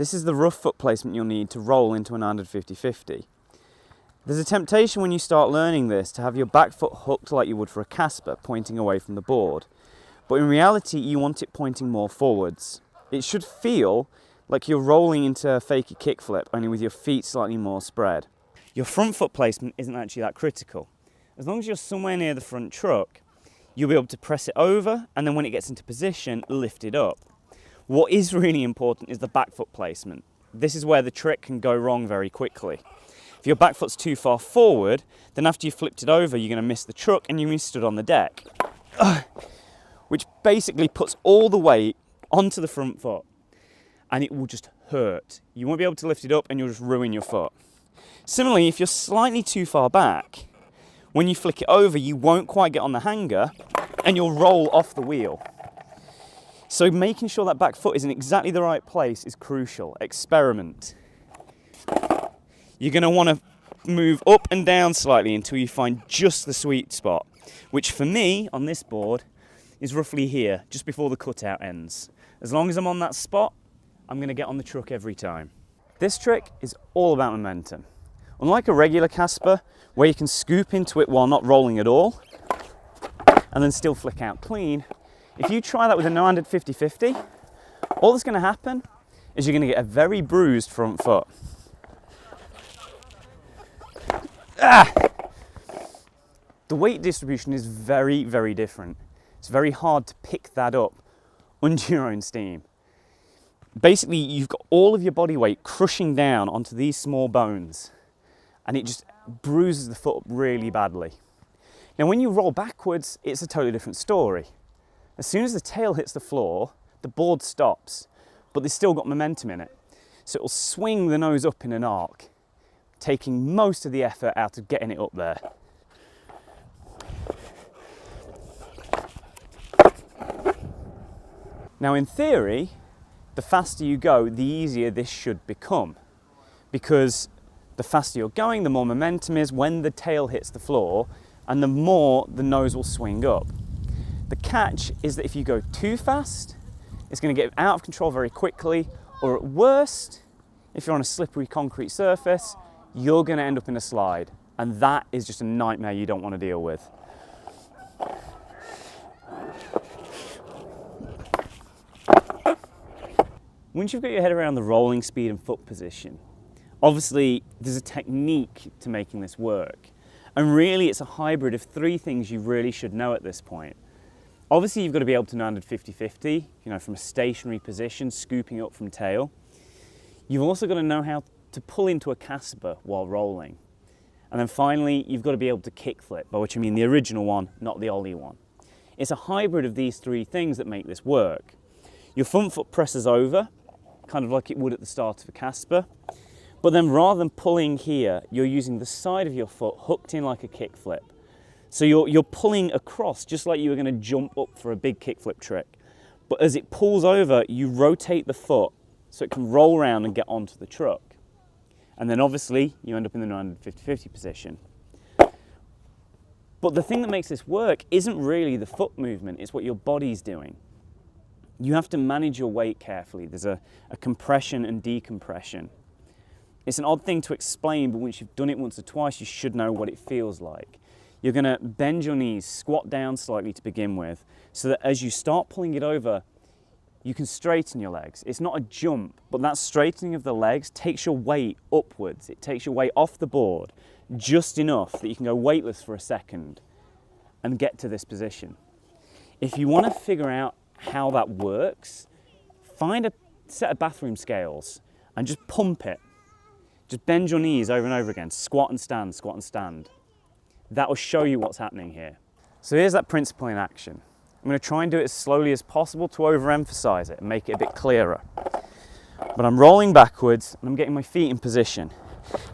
This is the rough foot placement you'll need to roll into an 150-50. There's a temptation when you start learning this to have your back foot hooked like you would for a casper, pointing away from the board. But in reality, you want it pointing more forwards. It should feel like you're rolling into a fakey kickflip, only with your feet slightly more spread. Your front foot placement isn't actually that critical. As long as you're somewhere near the front truck, you'll be able to press it over, and then when it gets into position, lift it up. What is really important is the back foot placement. This is where the trick can go wrong very quickly. If your back foot's too far forward, then after you've flipped it over, you're going to miss the truck and you'll be stood on the deck. Which basically puts all the weight onto the front foot, and it will just hurt. You won't be able to lift it up and you'll just ruin your foot. Similarly, if you're slightly too far back, when you flick it over, you won't quite get on the hanger and you'll roll off the wheel. So making sure that back foot is in exactly the right place is crucial. Experiment. You're going to want to move up and down slightly until you find just the sweet spot, which for me on this board is roughly here, just before the cutout ends. As long as I'm on that spot, I'm going to get on the truck every time. This trick is all about momentum. Unlike a regular casper, where you can scoop into it while not rolling at all, and then still flick out clean, if you try that with a no-handed 50-50, all that's going to happen is you're going to get a very bruised front foot. The weight distribution is very, very different. It's very hard to pick that up under your own steam. Basically, you've got all of your body weight crushing down onto these small bones, and it just bruises the foot up really badly. Now, when you roll backwards, it's a totally different story. As soon as the tail hits the floor, the board stops, but there's still got momentum in it. So it'll swing the nose up in an arc, taking most of the effort out of getting it up there. Now, in theory, the faster you go, the easier this should become, because the faster you're going, the more momentum is when the tail hits the floor, and the more the nose will swing up. The catch is that if you go too fast, it's going to get out of control very quickly, or at worst, if you're on a slippery concrete surface, you're going to end up in a slide, and that is just a nightmare you don't want to deal with. Once you've got your head around the rolling speed and foot position, obviously there's a technique to making this work. And really it's a hybrid of three things you really should know at this point. Obviously you've got to be able to no-handed 50-50, from a stationary position, scooping up from tail. You've also got to know how to pull into a casper while rolling. And then finally, you've got to be able to kickflip, by which I mean the original one, not the ollie one. It's a hybrid of these three things that make this work. Your front foot presses over, kind of like it would at the start of a casper. But then rather than pulling here, you're using the side of your foot hooked in like a kickflip. So you're pulling across just like you were going to jump up for a big kickflip trick. But as it pulls over, you rotate the foot so it can roll around and get onto the truck. And then obviously you end up in the 50-50 position. But the thing that makes this work isn't really the foot movement, it's what your body's doing. You have to manage your weight carefully. There's a compression and decompression. It's an odd thing to explain, but once you've done it once or twice, you should know what it feels like. You're going to bend your knees, squat down slightly to begin with, so that as you start pulling it over, you can straighten your legs. It's not a jump, but that straightening of the legs takes your weight upwards. It takes your weight off the board just enough that you can go weightless for a second and get to this position. If you want to figure out how that works, find a set of bathroom scales and just pump it. Just bend your knees over and over again, squat and stand, squat and stand. That will show you what's happening here. So here's that principle in action. I'm going to try and do it as slowly as possible to overemphasize it and make it a bit clearer. But I'm rolling backwards and I'm getting my feet in position.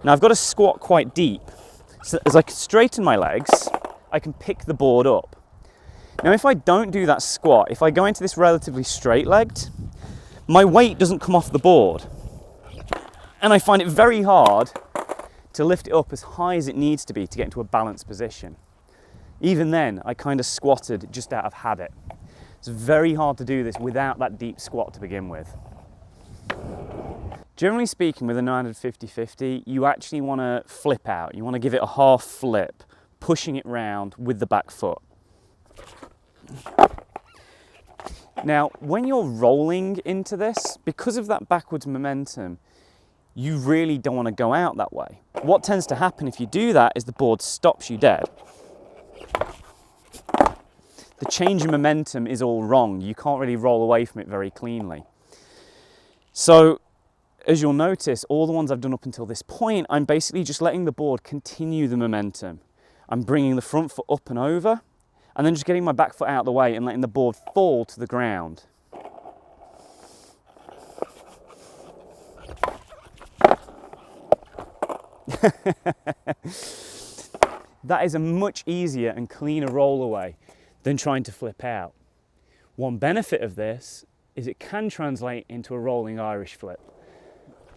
Now I've got to squat quite deep. So as I straighten my legs, I can pick the board up. Now if I don't do that squat, if I go into this relatively straight-legged, my weight doesn't come off the board. And I find it very hard to lift it up as high as it needs to be to get into a balanced position. Even then, I kind of squatted just out of habit. It's very hard to do this without that deep squat to begin with. Generally speaking, with a 950/50, you actually want to flip out. You want to give it a half flip, pushing it round with the back foot. Now, when you're rolling into this, because of that backwards momentum, you really don't want to go out that way. What tends to happen if you do that is the board stops you dead. The change in momentum is all wrong. You can't really roll away from it very cleanly. So, as you'll notice, all the ones I've done up until this point, I'm basically just letting the board continue the momentum. I'm bringing the front foot up and over, and then just getting my back foot out of the way and letting the board fall to the ground. That is a much easier and cleaner roll away than trying to flip out. One benefit of this is it can translate into a rolling Irish flip,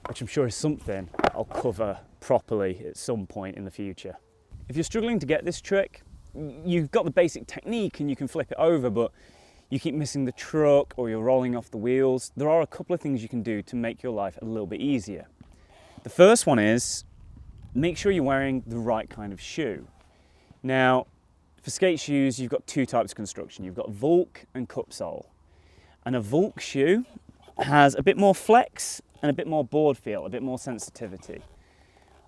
which I'm sure is something I'll cover properly at some point in the future. If you're struggling to get this trick, you've got the basic technique and you can flip it over, but you keep missing the truck or you're rolling off the wheels, there are a couple of things you can do to make your life a little bit easier. The first one is make sure you're wearing the right kind of shoe. Now, for skate shoes, you've got two types of construction. You've got Volk and cup sole. And a Volk shoe has a bit more flex and a bit more board feel, a bit more sensitivity.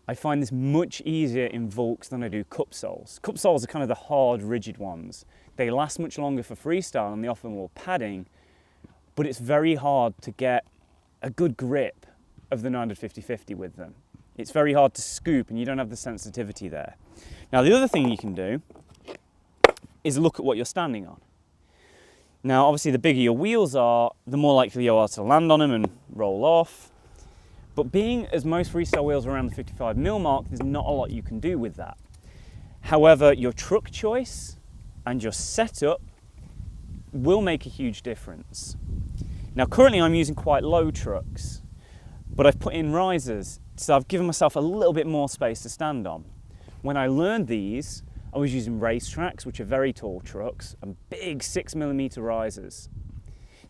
I find this much easier in Volks than I do cup soles. Cup soles are kind of the hard, rigid ones. They last much longer for freestyle and they offer more padding, but it's very hard to get a good grip of the 950/50 with them. It's very hard to scoop and you don't have the sensitivity there. Now, the other thing you can do is look at what you're standing on. Now, obviously, the bigger your wheels are, the more likely you are to land on them and roll off. But being as most freestyle wheels are around the 55mm mark, there's not a lot you can do with that. However, your truck choice and your setup will make a huge difference. Now, currently I'm using quite low trucks, but I've put in risers, so I've given myself a little bit more space to stand on. When I learned these, I was using racetracks, which are very tall trucks, and big 6mm risers.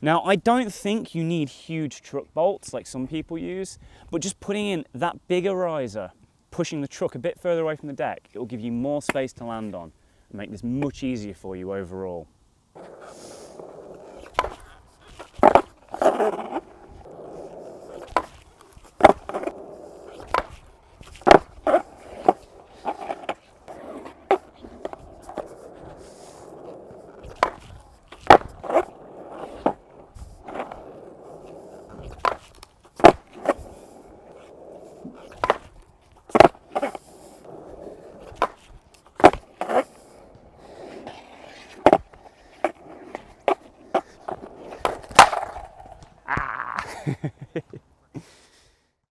Now, I don't think you need huge truck bolts like some people use, but just putting in that bigger riser, pushing the truck a bit further away from the deck, it will give you more space to land on and make this much easier for you overall.